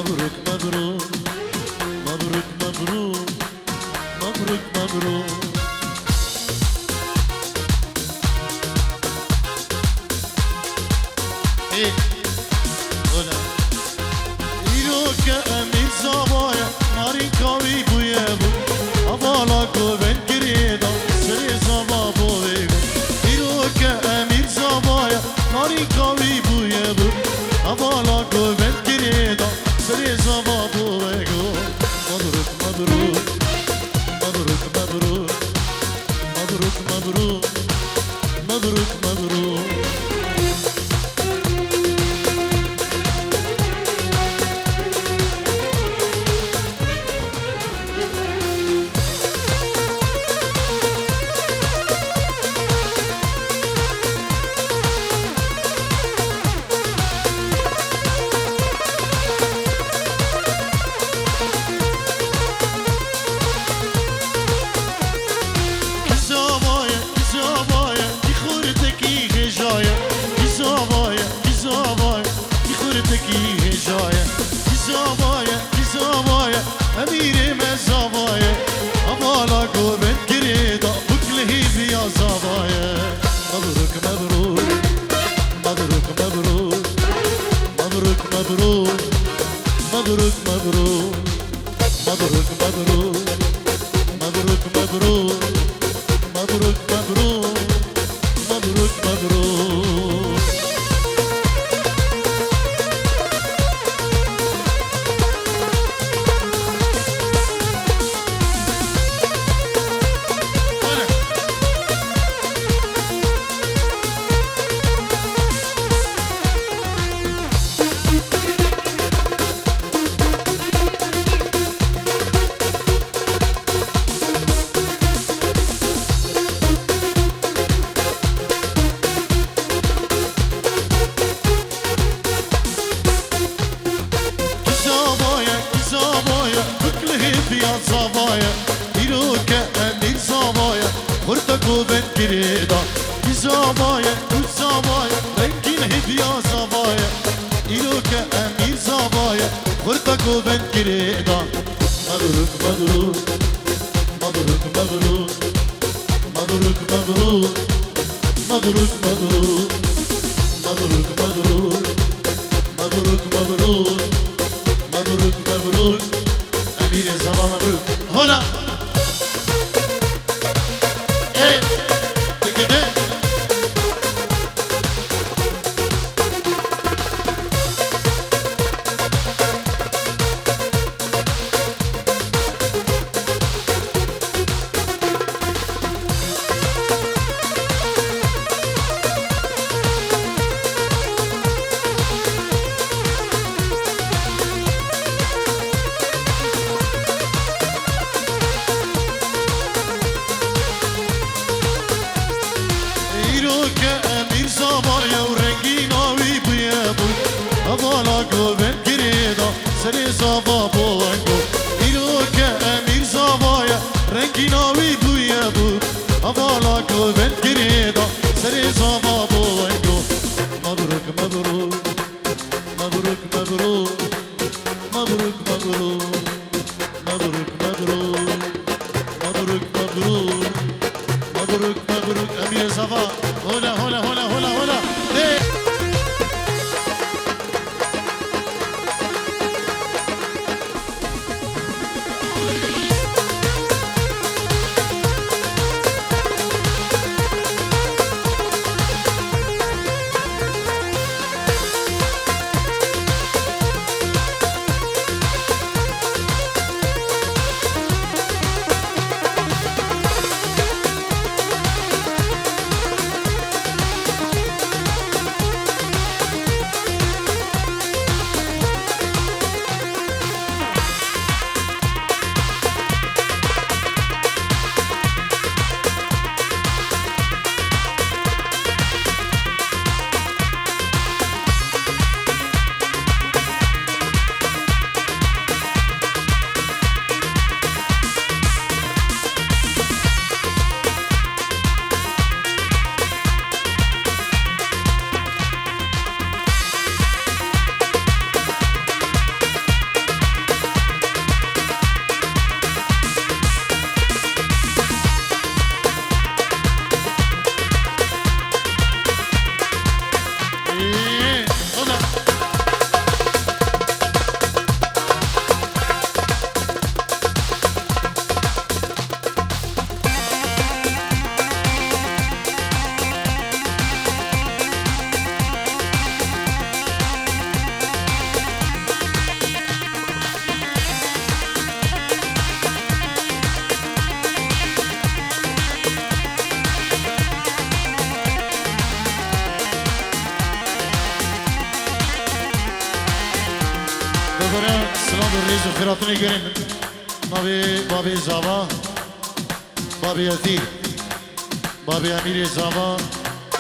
مبروك مبروك مبروك مبروك مبروك مبروك ايه ولا ایرو که امید زبایا ناری کاوی بویه بو اوالا گوبن گریدم سری زبا بوی بو ایرو که امید زبایا ناری کاوی بویه بو اوالا گوبن گریدم سری زبا بوی بو مبروک مبروک مبروک مبروک مبروک مبروک مبروک مبروک امیر مزابایه اوالا گوبن گریدا بکلهی بیا زابایه مبروک مبروک مبروک مبروک مبروک مبروک مبروک مبروک مبروک مبروک مبروک مبروک مبروک مبروک مبروک مبروک گوبن گریدا بی زابایه بود زابایه رنگین هدیا زابایه ایرو که امیر زابایه خورتا گوبن گریدا مبروک مبروک مبروک مبروک مبروک مبروک مبروک مبروک مبروک مبروک مبروک مبروک مبروک مبروک امیر زبا مبروک هلا سری زبا بوانگو ایرو که امیر زبایا رنگی ناوی بویه بود اوالا گوبن گریدا سری زبا بوانگو مبروک مبروک مبروک مبروک مبروک مبروک مبروک مبروک مبروک مبروک مبروک مبروک امیر زبا هلا هلا هلا هلا هلا سلام و ریز و خیراتونی گریم ناوی بابی زاوا بابی اثیر بابی امیر زاوا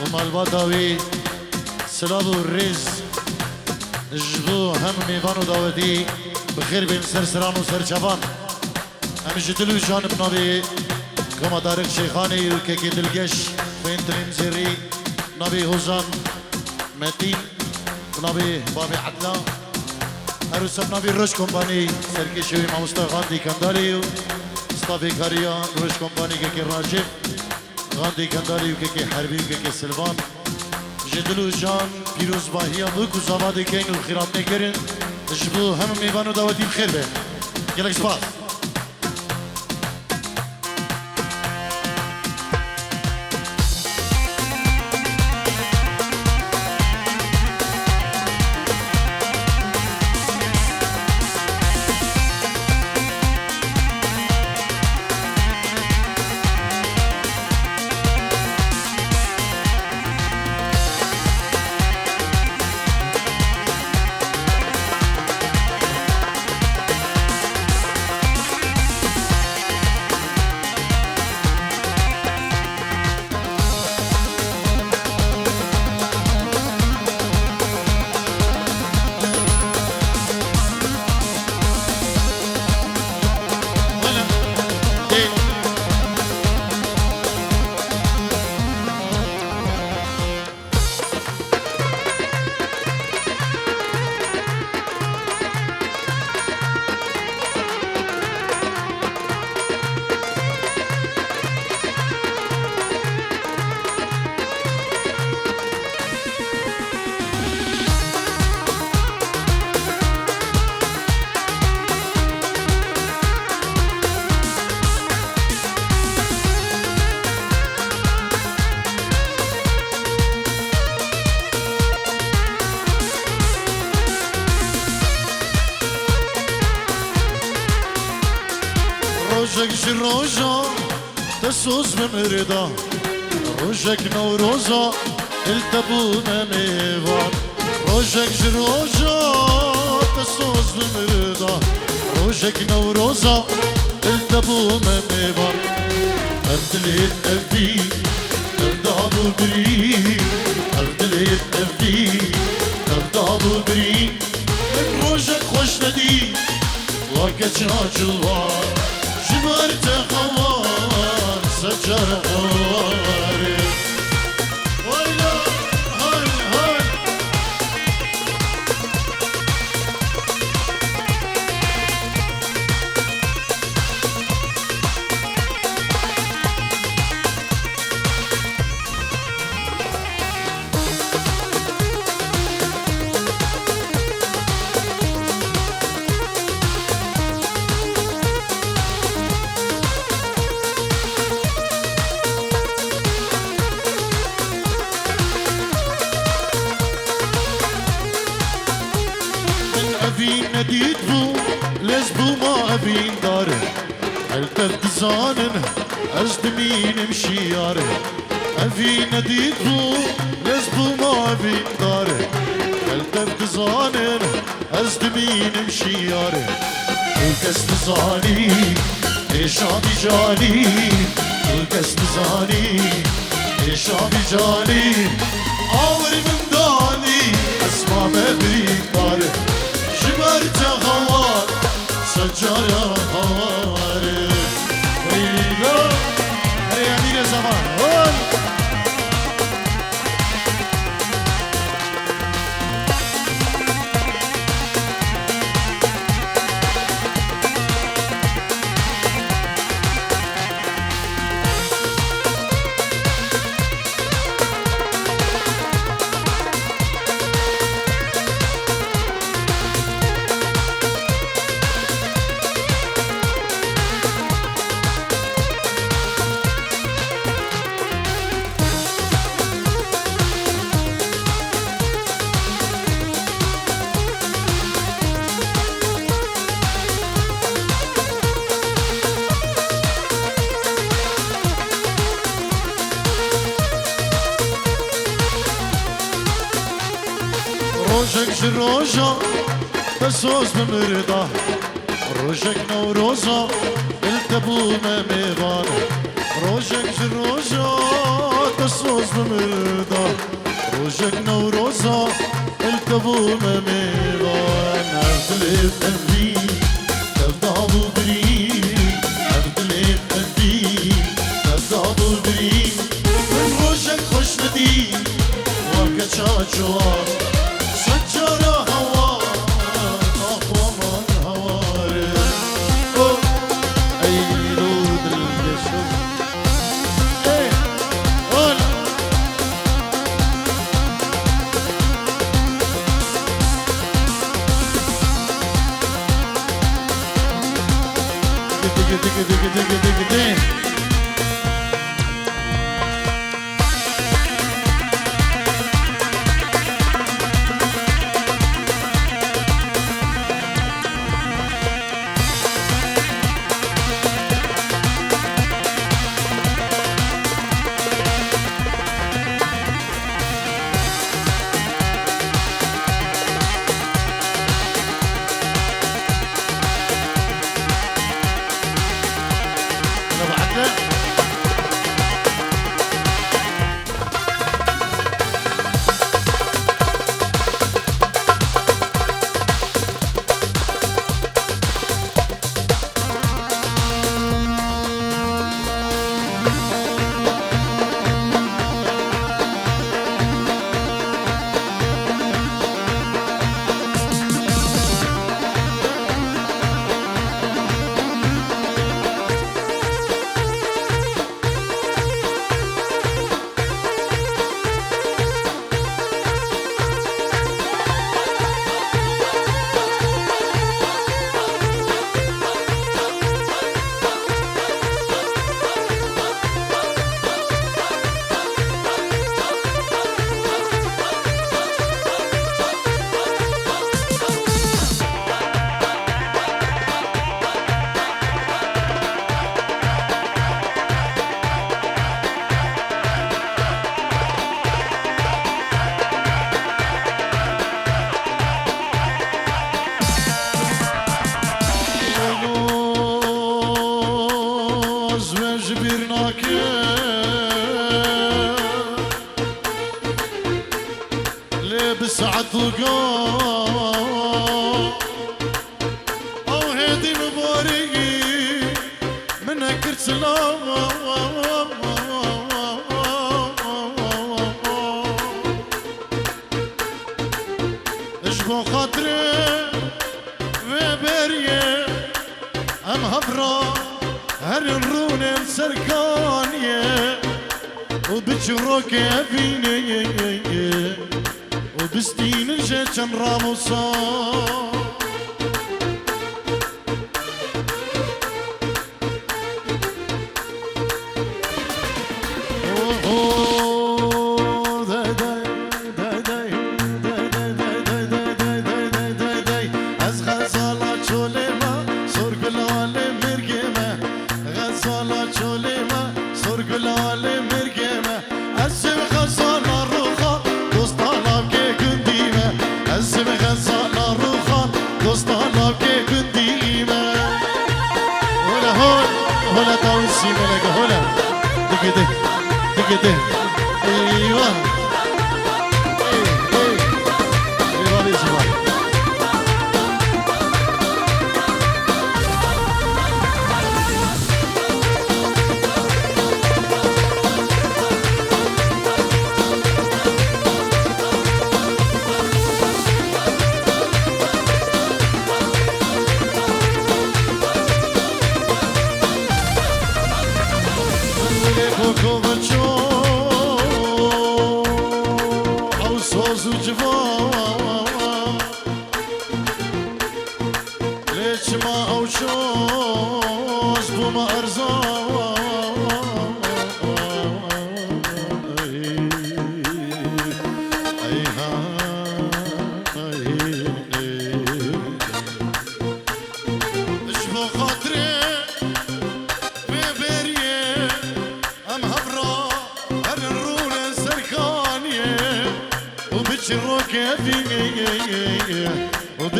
و مالبا داوی سلام و ریز جبو هم میوان و داوتی بخیر بیم سر سران و سر چوان همیشه دلو جانب ناوی کما دارق شیخانی و که دلگش فینترین زیری ناوی حوزان متین ناوی بابی عدلا عروسم ناوی روش کمپانی سرکشوی ماموستا غاندی کندالی و استافی کاریان روش کمپانی که راجب غاندی کندالی و که حربی و که سلوان جدلو جان پیروز باهی بکو زوادی کین و خیرات نکرین جبو هم میوان و دعوتی بخیر به گلک سپاس روزك جروجا تسوس بمردا روزك نوروزا التبونا ميوان روزك جروجا تسوس بمردا روزك نوروزا التبونا ميوان أبدليت أبدي أبدابو بري أبدليت أبدي أبدابو بري من روزك خوش ندي وكتش جلوان جبرت خوار سجر خواري ويلا هاي هاي أبين نديد بو لزبو ما أبين داره هلتف بزانن أجد مين مشياره أبين نديد بو لزبو ما أبين داره هلتف بزانن أجد مين مشياره الكس بزاني إشابي جاني الكس بزاني إشابي جاني آوري من داني أسمع مبين داره جبرت خوار سجار خواري ويلا هيا أمير زمان هون روزك جروجا بسوز بمرضى روجك نوروزا التبو ما ميضان روجك جروجا بسوز بمرضى روجك نوروزا التبو ما ميضان أغلب أبي تفضل بري أغلب أبي تفضل بري من روجك خوش ندي وكتشا جوار سجارة هوا أقوى من هوار أي رود الجشم إيه قول دق بسعة القاع أو هدي مبارقي منك سلام اشبو خاطري وبريه ام هبرا هر الرون سركانيه وبجروك فيني وبستين جيتشن راموسا از غزالا چولما سرگلال مرگمه غزالا چولما سرگلال مرگمه از غزالا روخا دوستانم که گندیمه از غزالا روخا دوستانم که گندیمه هلا هلا تاوسي ملك هلا دقيقة دقيقة ايوه ايوه بيسمع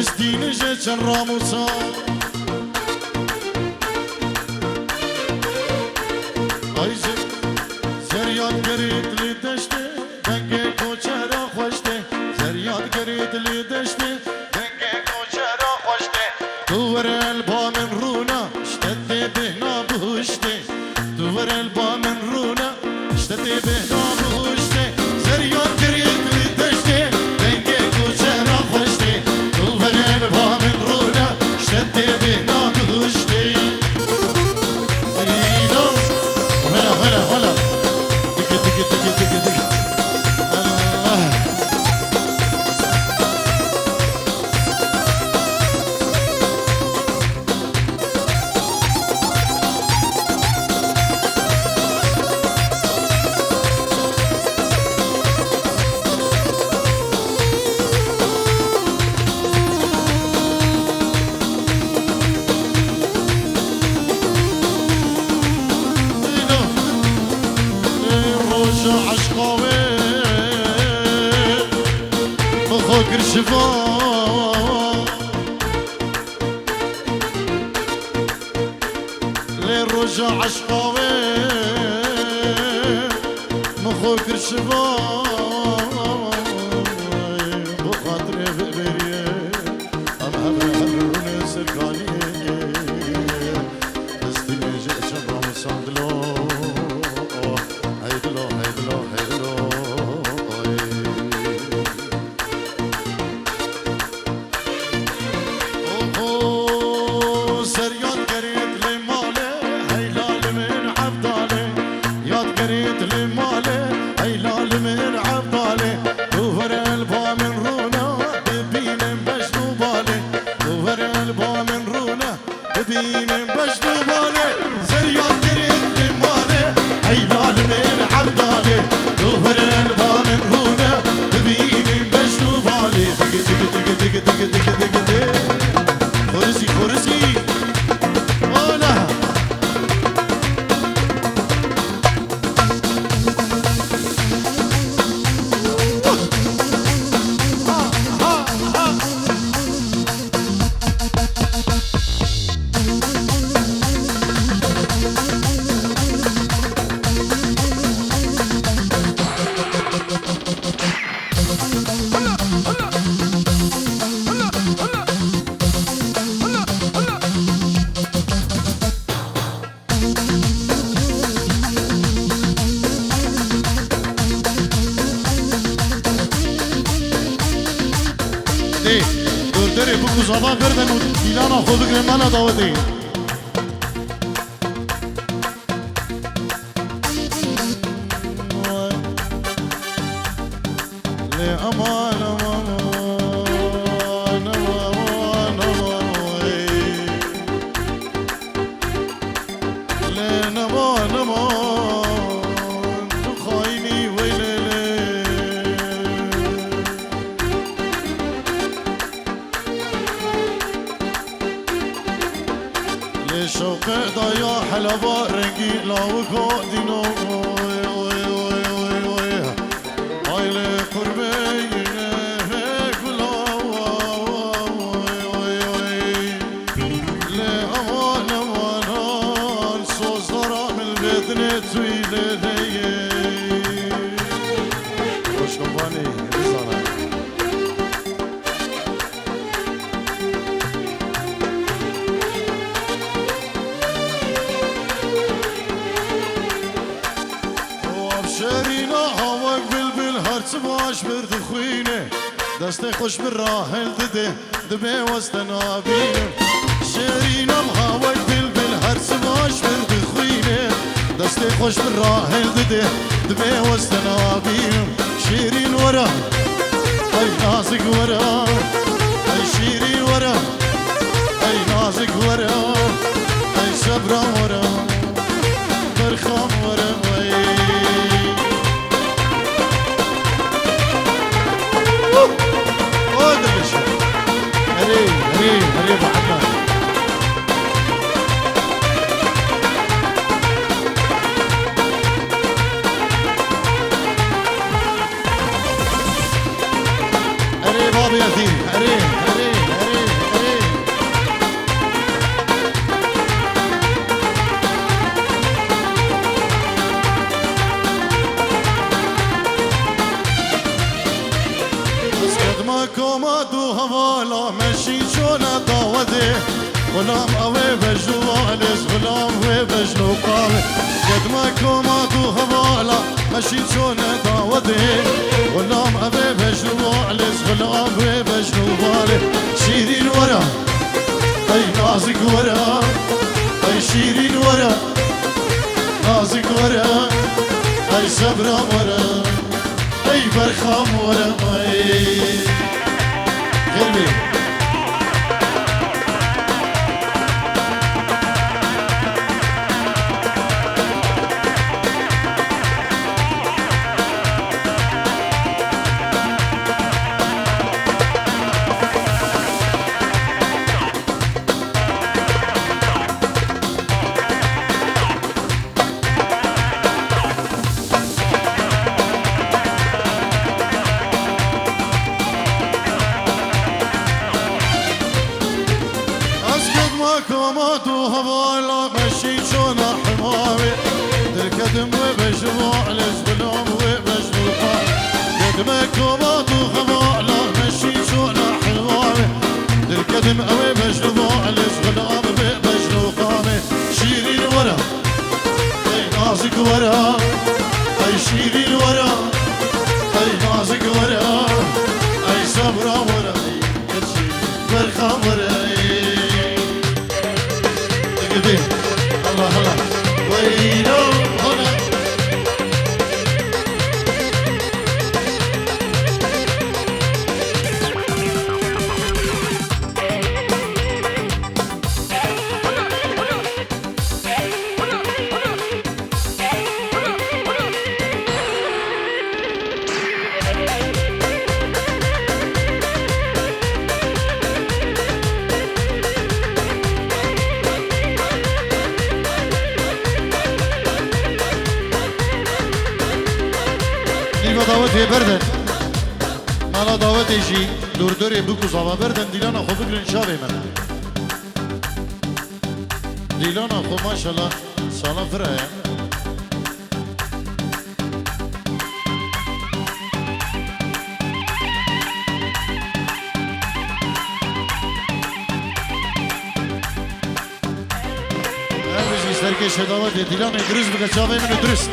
بستين جيتشن راموسا aycı Zeryat geritli deşti Denge koçera hoşte Zeryat geritli deşti Denge koçera hoşte Duvar elbanın runa İşte bihna buhuşte Duvar elbanın runa İşte bihna buhuşte Zeryat geritli deşti Denge koçera hoşte Duvar elbanın runa İşte bihna buhuşte هلا دقي دقي دقي دقي دقي الله عشقاوي بخاطر شفا للرجع عشقاوي بخاطر شفا بخاطر بقبريه ام هبر سرقاني استنجي شباب صندلو دردره بگو زبا کردن و دیلانا خود گرمانا داوته لی امان امان امان امان امان لی نمان امان تو خاینی ویلی شوق ضيا حلبا رنقي لاوكو دينو هاي لقربي كلا لا امان امان صوصرا من البدنة تويلة خوش كمباني رزانا شرينا هواك بلبل هرت باش برد خوينه دست خوش بالراحل دبي واستنابينه شرينا هواك بلبل هرت باش برد خوينه دست خوش بالراحل دبي واستنابينه شيرين ورا اي نازك ورا اي شيرين ورا اي نازك ورا اي صبرا ورا برخام ورا هري محمد هري بابي ياسين هري شونا داوده غلام اوه بجنو والس غلام و بجنو قاوه قد ما كوما تو هوالا ماشي شونا داوده غلام اوه بجنو والس غلام و بجنو واله شيرين ورا اي نازك ورا اي شيرين ورا نازك ورا اي صبرا ورا اي برخام ورا اي قلبي كوماتو هوالا مشي شونا حمامي تركدم وبجمو على الظلام وبجمو القاع قدم كوماتو هوالا مشي شونا حمامي تركدم وبجمو على الظلام وبجمو القاع شيرين ورا اي نازك ورا اي شيرين ورا اي نازك ورا اي صبرا ورا اي برخا ورا الله الله وينو هنا دعوتي بردن مالا دعوتي جي دور دوري بوكو صابا بردن ديلانا خو بكرن شابي من ديلانا خو ما شاء الله صالة فرا هربجي سركش دعوتي ديلانا درست بك شابي من درست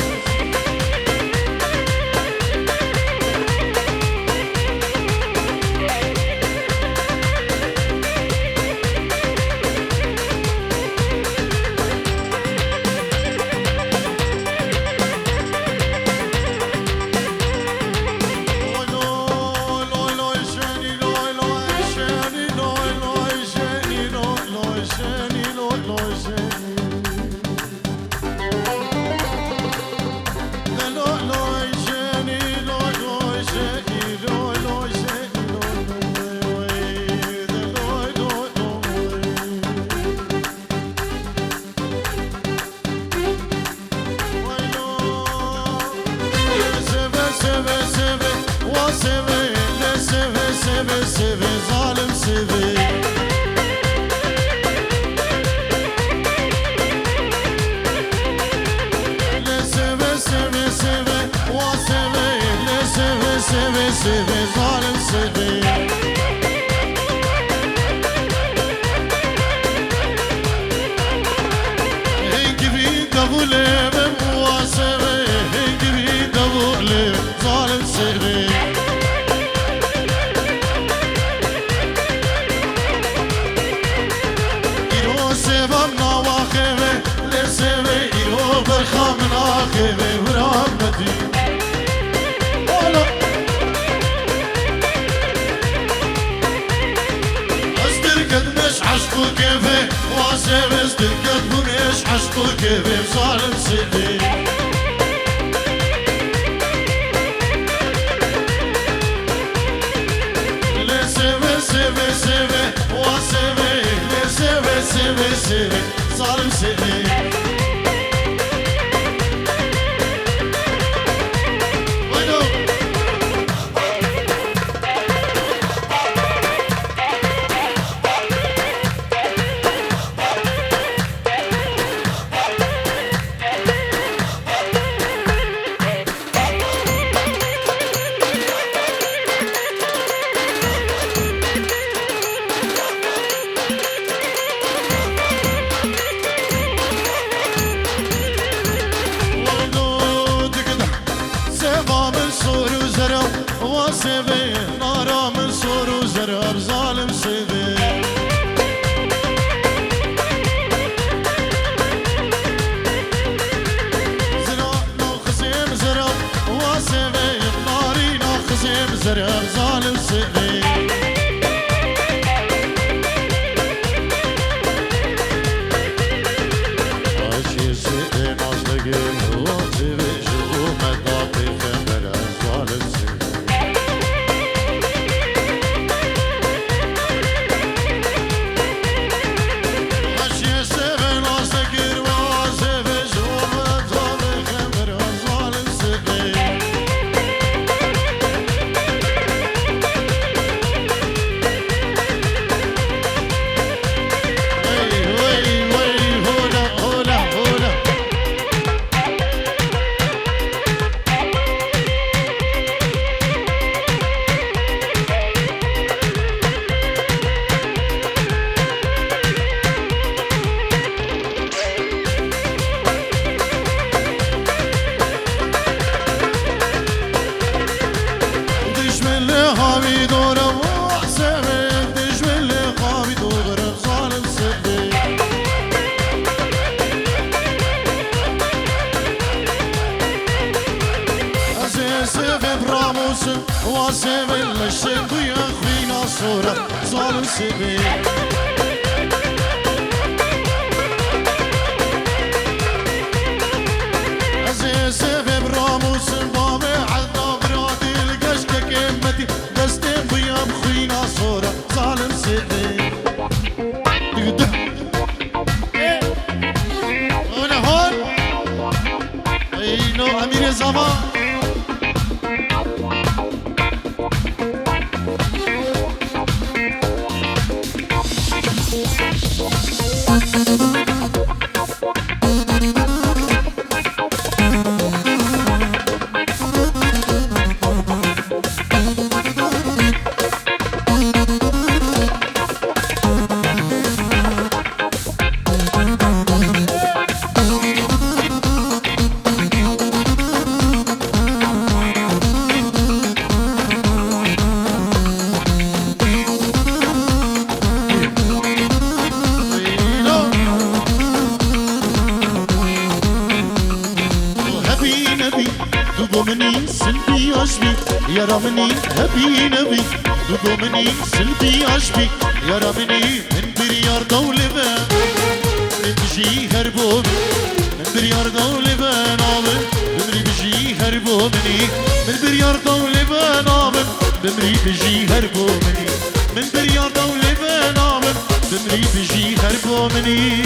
واسبه نارا من صور و زراب ظالم سبه زرا ناخزم زراب واسبه ناری ناخزم زراب ظالم سبه واسم الشيخ يا اخوينا صورة ظالم سبيل ازي سبب راموس بابي عذاب رادي القشك كمتي دستين بيا بخوينا صورة ظالم سبيل هنا هون اينو امير زمان دومني سلبي عشبي يا رامني هبي نبي دومني سلبي عشبي يا رامني من بريار دولة من بجي هربو من بريار دولة بنابن بمري بجي هربو مني من بريار دولة بنابن بمري بجي هربو مني من بريار دولة بنابن بمري بجي هربو مني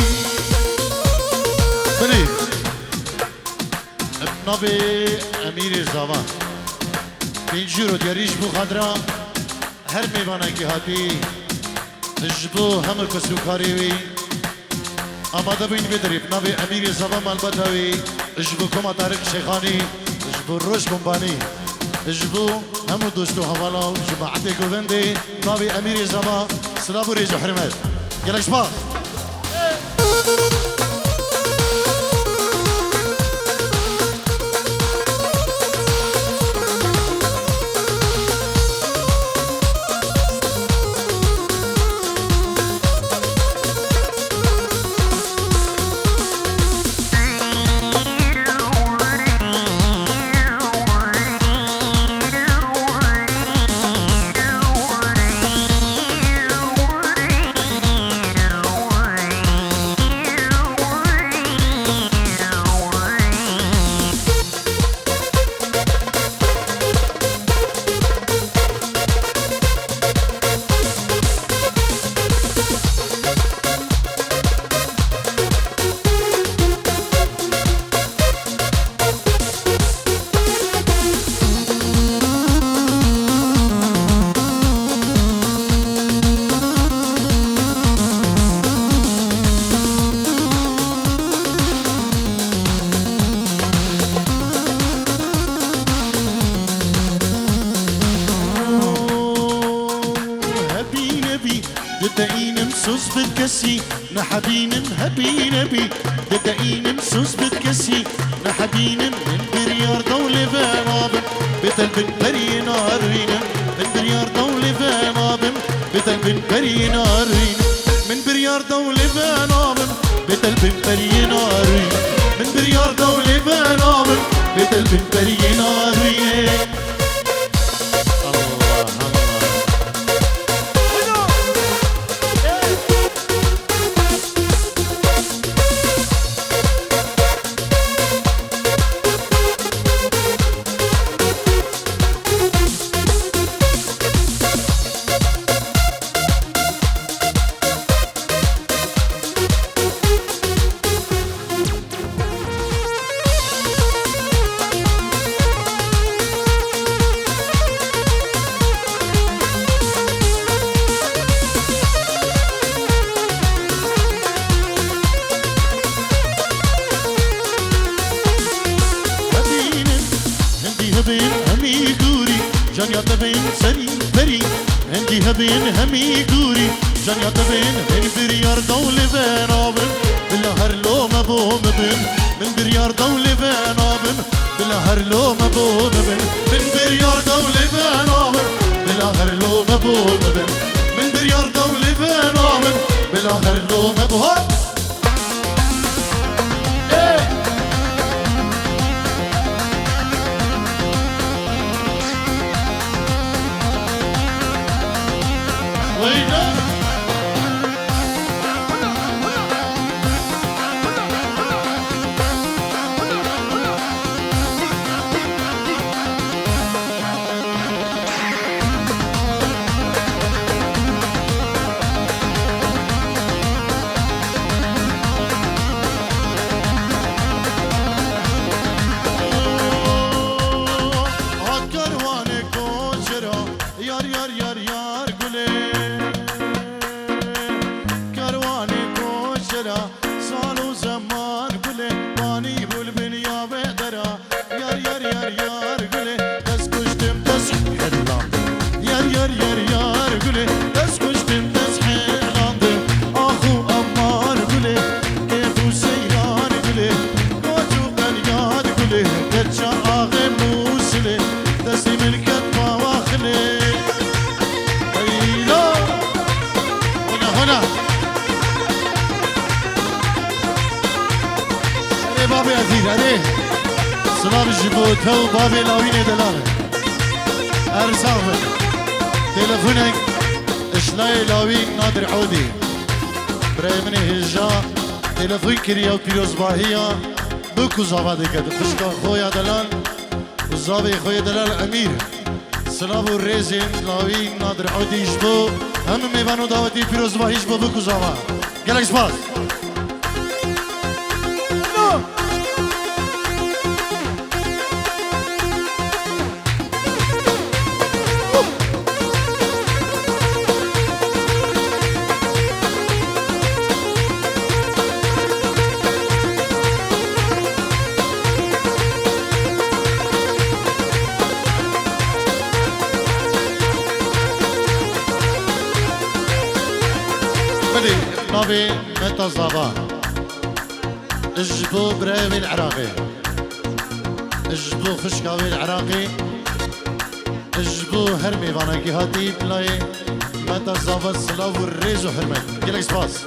بني نبي امیر زمان بینجورو دیاریش بو خدرا هر میوانه که هاتی جبو همه کسو کاری وی آماده بین بدریب نبی امیر زمان البته وی جبو کما تارک شیخانی جبو روش کمپانی جبو همو دوستو حوالا جماعت گوونده نبی امیر زمان سلام و ریز و حرمت گلش با ددقين مسوس بتكسي نحبين هبين بي ددقين مسوس بتكسي نحبين من بريار دولة بابن بتل بالبري نارين بتل بري نارين من بريار دولة بنامن بتل بري نارين من بريار دولة بنامن بتل بري نارين بين همي قوري جانيا تبين من بريار دولة بنابن بلا هرلو مبوم بن من بريار دولة بنابن بلا هرلو مبوم بن من بريار دولة بنابن بلا هرلو مبوم بن من بريار دولة بنابن بلا هرلو مبوم بابي عزيز عليه سلام الجبوت هو بابي لاوين دلالة أرسافة تلفونك إشلاي لاوين نادر عودي براي مني هجا تلفون كريا وبيروز باهية بكو زابادي كده خشكا خويا دلال وزابي خويا دلال أمير سلام الرزين لاوين نادر عودي جبو هم ميبانو داوتي بيروز باهي جبو بكو زابا قالك سباس نابي متى الزبا اجبو براوي العراقي اجبو خشكاوي العراقي اجبو هرمي فاناكي هاتي بلاي متى الزبا السلاف والريز وحرمت قلك سباس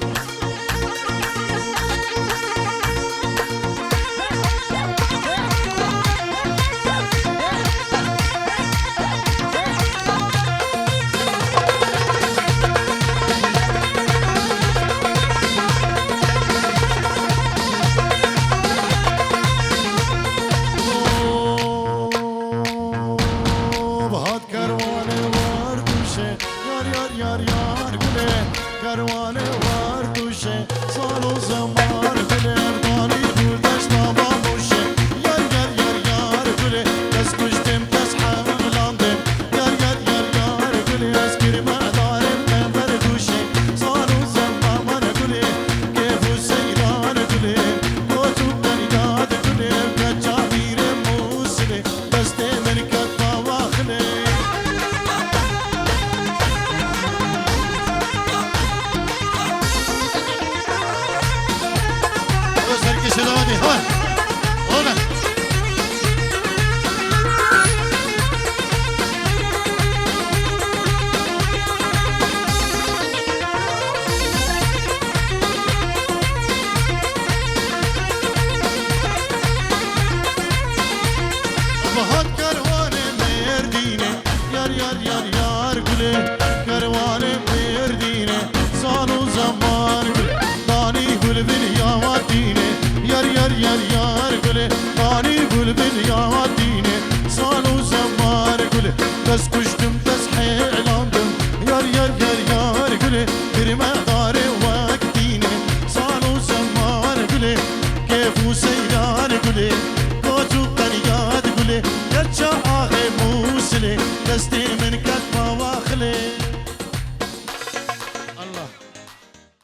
سیران گله گوجو قریاد گله گرچه آغه موسله دستی من کت ما واخله